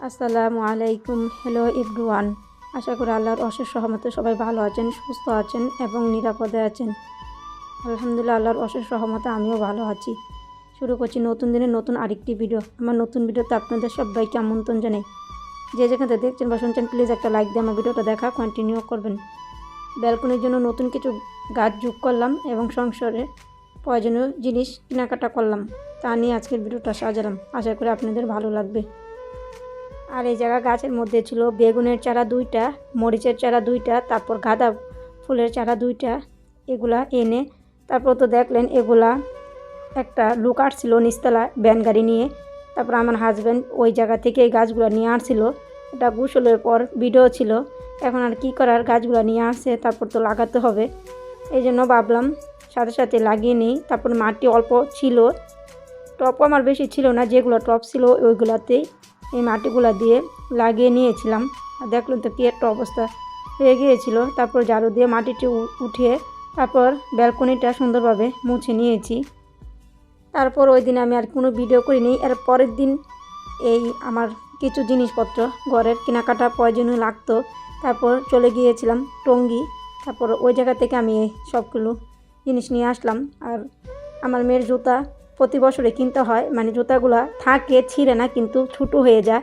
আসসালামু আলাইকুম। Hello everyone. আশা করি আল্লাহর অশেষ রহমতে সবাই ভালো আছেন, সুস্থ আছেন এবং নিরাপদে আছেন। আলহামদুলিল্লাহ, আল্লাহর অশেষ রহমতে আমিও ভালো আছি। শুরু করছি নতুন দিনের নতুন আরেকটি ভিডিও। আমার নতুন ভিডিওতে আপনাদের সবাইকে আমন্ত্রণ জানাই। যে যেখানে দেখছেন বা শুনছেন প্লিজ একটা লাইক দিয়ে আমার ভিডিওটা দেখা কন্টিনিউ করবেন। ব্যালকনির জন্য নতুন কিছু গাছ যোগ করলাম এবং সংসারে প্রয়োজনীয় জিনিস কেনাকাটা করলাম। তা নিয়ে আজকের ভিডিওটা সাজালাম। আশা করি আপনাদের ভালো লাগবে। আর এই জায়গা গাছের মধ্যে ছিল বেগুনের চারা 2টা, মরিচের চারা 2টা, তারপর গাঁদা ফুলের চারা 2টা। এগুলা এনে তারপর তো দেখলেন এগুলা একটা লোক আসছিল নিচতলা ভ্যান গাড়ি নিয়ে। তারপর আমার হাজব্যান্ড ওই জায়গা থেকে এই গাছগুলো নিয়ে আসছিল। এটা গোসলের পর ভিডিও ছিল। এখন আর কি করার, গাছগুলো নিয়ে আসছে, তারপর তো লাগাতে হবে। এই জন্য ভাবলাম সাথে সাথে লাগিয়ে নিই। তারপর মাটি অল্প ছিল, টপও আমার বেশি ছিল না, যেগুলো টপ ছিল ওইগুলোতেই এই মাটিগুলো দিয়ে লাগিয়ে নিয়েছিলাম। আর দেখলেন তো কী একটা অবস্থা হয়ে গিয়েছিল। তারপর ঝাড়ু দিয়ে মাটিটি উঠিয়ে তারপর ব্যালকনিটা সুন্দরভাবে মুছে নিয়েছি। তারপর ওই দিন আমি আর কোনো ভিডিও করিনি। এর পরের দিন এই আমার কিছু জিনিসপত্র ঘরের কেনাকাটা প্রয়োজনীয় লাগতো, তারপর চলে গিয়েছিলাম টঙ্গী। তারপর ওই জায়গা থেকে আমি সবগুলো জিনিস নিয়ে আসলাম। আর আমার মেয়ের জুতা প্রতি বছরে কিনতে হয়, মানে জুতাগুলো থাকে ছিঁড়ে না কিন্তু ছোটো হয়ে যায়,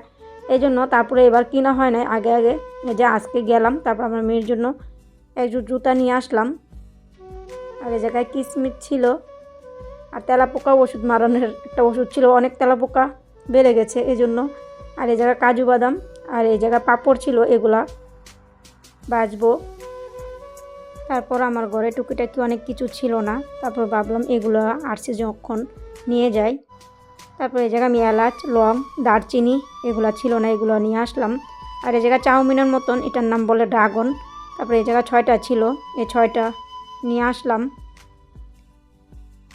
এই জন্য তারপরে এবার কিনা হয় না। আগে যে আজকে গেলাম, তারপর আমার মেয়ের জন্য একজোড় জুতা নিয়ে আসলাম। আর এই জায়গায় কিসমিস ছিল, আর তেলাপোকা ওষুধ মারানোর একটা ওষুধ ছিল, অনেক তেলাপোকা বেড়ে গেছে এই জন্য। আর এই জায়গায় কাজু বাদাম, আর এই জায়গায় পাঁপড় ছিল, এগুলা বাজবো। তারপর আমার ঘরে টুকিটাকি অনেক কিছু ছিল না, তারপর ভাবলাম এগুলো আসছে যখন নিয়ে যাই। তারপর এই জায়গায় আমি এলাচ, লং, দারচিনি এগুলো ছিল না, এগুলো নিয়ে আসলাম। আর এই জায়গায় চাউমিনের মতন, এটার নাম বলে ড্রাগন। তারপরে এই জায়গায় 6টা ছিল, এই 6টা নিয়ে আসলাম।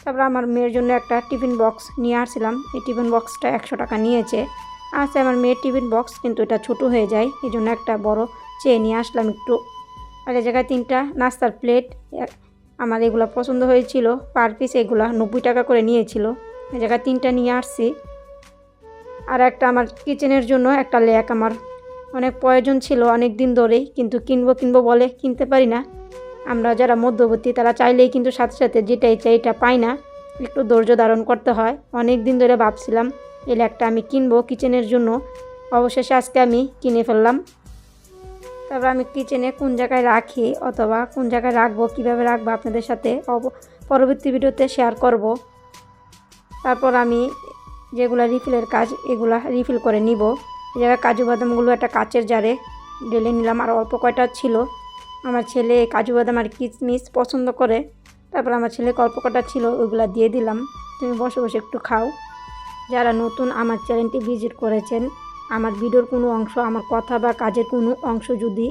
তারপর আমার মেয়ের জন্য একটা টিফিন বক্স নিয়ে আসছিলাম। এই টিফিন বক্সটা 100 টাকা নিয়েছে। আচ্ছা, আমার মেয়ের টিফিন বক্স কিন্তু এটা ছোটো হয়ে যায়, এই জন্য একটা বড় চেয়ে নিয়ে আসলাম একটু। আর এই জায়গায় 3টা নাস্তার প্লেট, আমার এগুলো পছন্দ হয়েছিল, পার পিস এগুলো 90 টাকা করে নিয়েছিল। এই জায়গায় 3টা নিয়ে আসছি। আর একটা আমার কিচেনের জন্য একটা ল্যাক আমার অনেক প্রয়োজন ছিল অনেক দিন ধরেই, কিন্তু কিনবো বলে কিনতে পারি না। আমরা যারা মধ্যবর্তী তারা চাইলেই কিন্তু সাথে সাথে যেটাই চাই এটা পাই না, একটু ধৈর্য ধারণ করতে হয়। অনেক দিন ধরে ভাবছিলাম এই ল্যাকটা আমি কিনবো কিচেনের জন্য, অবশেষে আজকে আমি কিনে ফেললাম। তারপর আমি কিচেনে কোন জায়গায় রাখি অথবা কোন জায়গায় রাখবো, কীভাবে রাখবো আপনাদের সাথে পরবর্তী ভিডিওতে শেয়ার করব। তারপর আমি যেগুলো রিফিলের কাজ এগুলা রিফিল করে নিব। এই জায়গায় কাজু বাদামগুলো একটা কাচের জারে ঢেলে নিলাম, আর অল্প কয়টা ছিল। আমার ছেলে কাজু বাদাম আর কিশমিশ পছন্দ করে, তারপর আমার ছেলেকে অল্প কটা ছিল ওইগুলো দিয়ে দিলাম, তুমি বসে বসে একটু খাও। যারা নতুন আমার চ্যানেলটি ভিজিট করেছেন, আমার ভিডিওর কোনো অংশ, আমার কথা বা কাজের কোনো অংশ যদি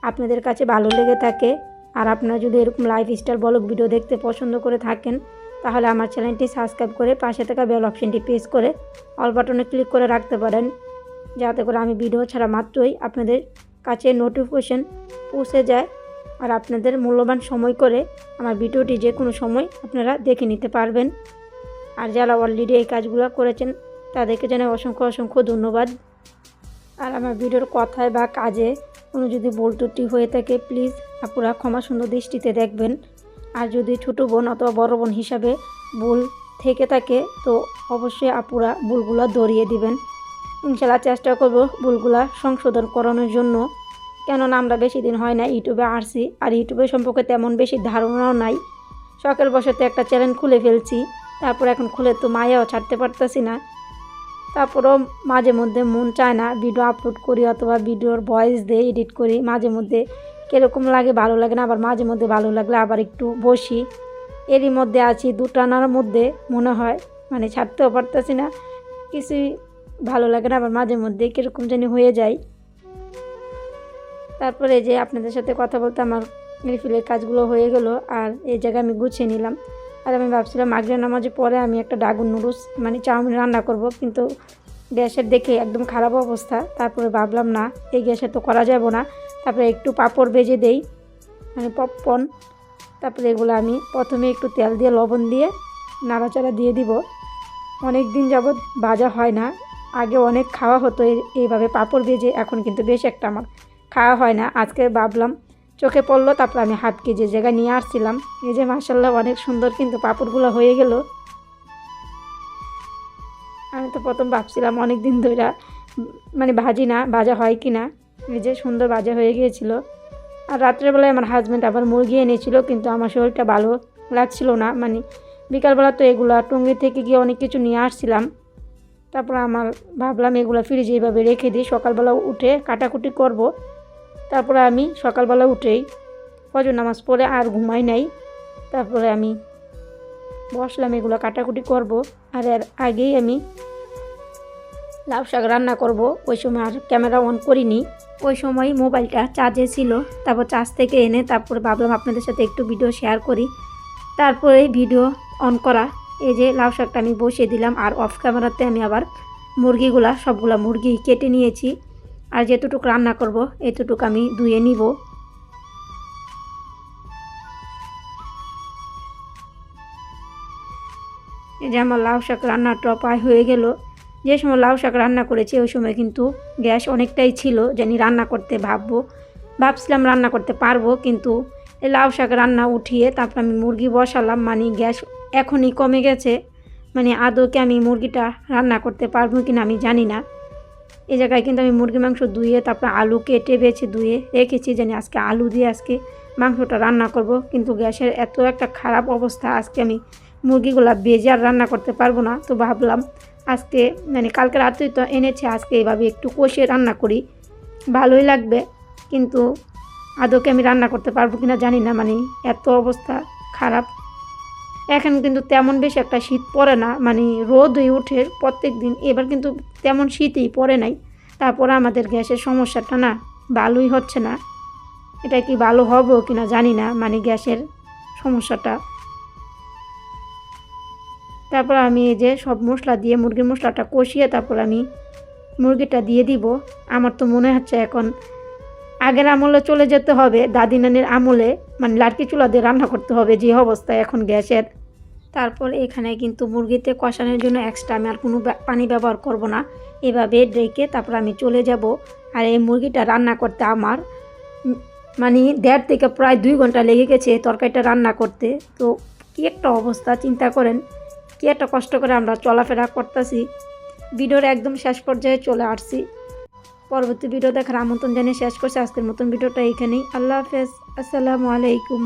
আপনাদের কাছে ভালো লেগে থাকে, আর আপনারা যদি এরকম লাইফস্টাইল ব্লগ ভিডিও দেখতে পছন্দ করে থাকেন, তাহলে আমার চ্যানেলটি সাবস্ক্রাইব করে পাশে থাকা বেল অপশনটি প্রেস করে অল বাটনে ক্লিক করে রাখতে পারেন, যাতে করে আমি ভিডিও ছাড়া মাত্রই আপনাদের কাছে নোটিফিকেশন পৌঁছে যায়, আর আপনাদের মূল্যবান সময় করে আমার ভিডিওটি যে কোনো সময় আপনারা দেখে নিতে পারবেন। আর যারা অলরেডি এই কাজগুলো করেছেন তাদেরকে জানাই অসংখ্য ধন্যবাদ। আর আমার ভিডিওর কথায় বা কাজে কোনো যদি ভুল ত্রুটি হয়ে থাকে প্লিজ আপুরা ক্ষমা সুন্দর দৃষ্টিতে দেখবেন। আর যদি ছোটো বোন অথবা বড় বোন হিসাবে ভুল থেকে থাকে তো অবশ্যই আপুরা ভুলগুলো ধরিয়ে দিবেন। ইনশাল্লাহ চেষ্টা করব ভুলগুলা সংশোধন করানোর জন্য, কেননা আমরা বেশি দিন হয় না ইউটিউবে আসছি, আর ইউটিউবের সম্পর্কে তেমন বেশি ধারণাও নাই। শখের বশতে একটা চ্যানেল খুলে ফেলছি, তারপর এখন খুলে তো মায়াও ছাড়তে পারতেছি না। তারপরও মাঝে মধ্যে মন চায় না ভিডিও আপলোড করি অথবা ভিডিওর ভয়েস দিয়ে এডিট করি। মাঝে মধ্যে কীরকম লাগে, ভালো লাগে না, আবার মাঝে মধ্যে ভালো লাগলে আবার একটু বসি। এরই মধ্যে আছি দুটানার মধ্যে, মনে হয় মানে ছাড়তেও পারতেছি না, কিছুই ভালো লাগে না, আবার মাঝে মধ্যে কীরকম জানি হয়ে যায়। তারপরে যে আপনাদের সাথে কথা বলতে আমার রিফিলের কাজগুলো হয়ে গেল, আর এই জায়গায় আমি গুছিয়ে নিলাম। আর আমি ভাবছিলাম মাগরিব নামাজের পরে আমি একটা ড্রাগন নুডলস মানে চাউমিন রান্না করব, কিন্তু গ্যাসের দেখে একদম খারাপ অবস্থা। তারপরে ভাবলাম না, এই গ্যাসে তো করা যাব না। তারপরে একটু পাঁপড় ভেজে দেই, মানে পপকর্ন। তারপরে এগুলো আমি প্রথমে একটু তেল দিয়ে লবণ দিয়ে নাড়াচাড়া দিয়ে দিব। অনেক দিন যাবৎ ভাজা হয় না, আগে অনেক খাওয়া হতো এইভাবে পাঁপড় ভেজে, এখন কিন্তু বেশ একটা আমার খাওয়া হয় না। আজকে ভাবলাম চোখে পড়লো, তারপর আমি হাতকে যে জায়গায় নিয়ে আসছিলাম, এই যে মাশাআল্লাহ অনেক সুন্দর কিন্তু পাঁপড়গুলো হয়ে গেল। আমি তো প্রথম ভাবছিলাম অনেক দিন ধরে মানে ভাজি না, ভাজা হয় কি না। এই যে সুন্দর ভাজা হয়ে গিয়েছিল। আর রাত্রেবেলায় আমার হাজব্যান্ড আবার মুরগি এনেছিল, কিন্তু আমার শরীরটা ভালো লাগছিল না। মানে বিকালবেলা তো এগুলা টঙ্গী থেকে গিয়ে অনেক কিছু নিয়ে আসছিলাম। তারপর আমার ভাবলাম এগুলো ফ্রিজে এইভাবে রেখে দিই, সকালবেলা উঠে কাটাকুটি করব। তারপরে আমি সকালবেলা উঠেই ফজর নামাজ পড়ে আর ঘুমাই নাই। তারপরে আমি বসলাম এগুলো কাটাকুটি করব। আর এর আগেই আমি লাউ শাক রান্না করব। ওই সময় আর ক্যামেরা অন করিনি, ওই সময় মোবাইলটা চার্জে ছিল। তারপর চার্জ থেকে এনে তারপরে ভাবলাম আপনাদের সাথে একটু ভিডিও শেয়ার করি, তারপরে ভিডিও অন করা। এই যে লাউ শাকটা আমি বসিয়ে দিলাম, আর অফ ক্যামেরাতে আমি আবার সবগুলা মুরগি কেটে নিয়েছি। আর যেতটুকু রান্না করব এতটুকু আমি ধুয়ে নিব। এই যে আমার লাউ শাক রান্নাটা প্রায় হয়ে গেল। যে সময় লাউ শাক রান্না করেছি ওই সময় কিন্তু গ্যাস অনেকটাই ছিল, জানি রান্না করতে ভাবছিলাম রান্না করতে পারবো, কিন্তু এই লাউ শাক রান্না উঠিয়ে তারপর আমি মুরগি বসালাম। মানে গ্যাস এখনই কমে গেছে, মানে আদৌকে আমি মুরগিটা রান্না করতে পারবো কিনা আমি জানি না। এই জায়গায় কিন্তু আমি মুরগি মাংস ধুয়ে তারপর আলু কেটে বেছে ধুয়ে রেখেছি, জানি আজকে আলু দিয়ে আজকে মাংসটা রান্না করব। কিন্তু গ্যাসের এত একটা খারাপ অবস্থা, আজকে আমি মুরগিগুলা ভেজে আর রান্না করতে পারবো না। তো ভাবলাম আজকে মানে কালকে রাত্রে তো এনেছে, আজকে এইভাবে একটু কষিয়ে রান্না করি, ভালোই লাগবে। কিন্তু আদৌকে আমি রান্না করতে পারবো কিনা জানি না, মানে এত অবস্থা খারাপ। এখন কিন্তু তেমন বেশি একটা শীত পড়ে না, মানে রোদই ওঠে প্রত্যেক দিন, এবার কিন্তু তেমন শীতই পড়ে নাই। তারপরে আমাদের গ্যাসের সমস্যাটা না ভালোই হচ্ছে না। এটা কি ভালো হবে কিনা জানি না, মানে গ্যাসের সমস্যাটা। তারপর আমি এই যে সব মশলা দিয়ে মুরগির মশলাটা কষিয়ে তারপর আমি মুরগিটা দিয়ে দিব। আমার তো মনে হচ্ছে এখন আগের আমলে চলে যেতে হবে, দাদি নানির আমলে, মানে লাটকি চুলা দিয়ে রান্না করতে হবে যে অবস্থা এখন গ্যাসের। তারপর এখানে কিন্তু মুরগিতে কষানোর জন্য এক্সট্রা আমি আর কোনো পানি ব্যবহার করব না, এভাবে রেখে তারপর আমি চলে যাব। আর এই মুরগিটা রান্না করতে আমার মানে 1.5 থেকে প্রায় 2 ঘন্টা লেগে গেছে তরকারিটা রান্না করতে। তো কী একটা অবস্থা চিন্তা করেন, কী একটা কষ্ট করে আমরা চলাফেরা করতেছি। ভিডিওর একদম শেষ পর্যায়ে চলে আসছি। পরবর্তী ভিডিও দেখার আমন্ত্রণ জানিয়ে শেষ করছি আজকের মতন ভিডিওটা এইখানেই। আল্লাহ হাফেজ, আসসালামু আলাইকুম।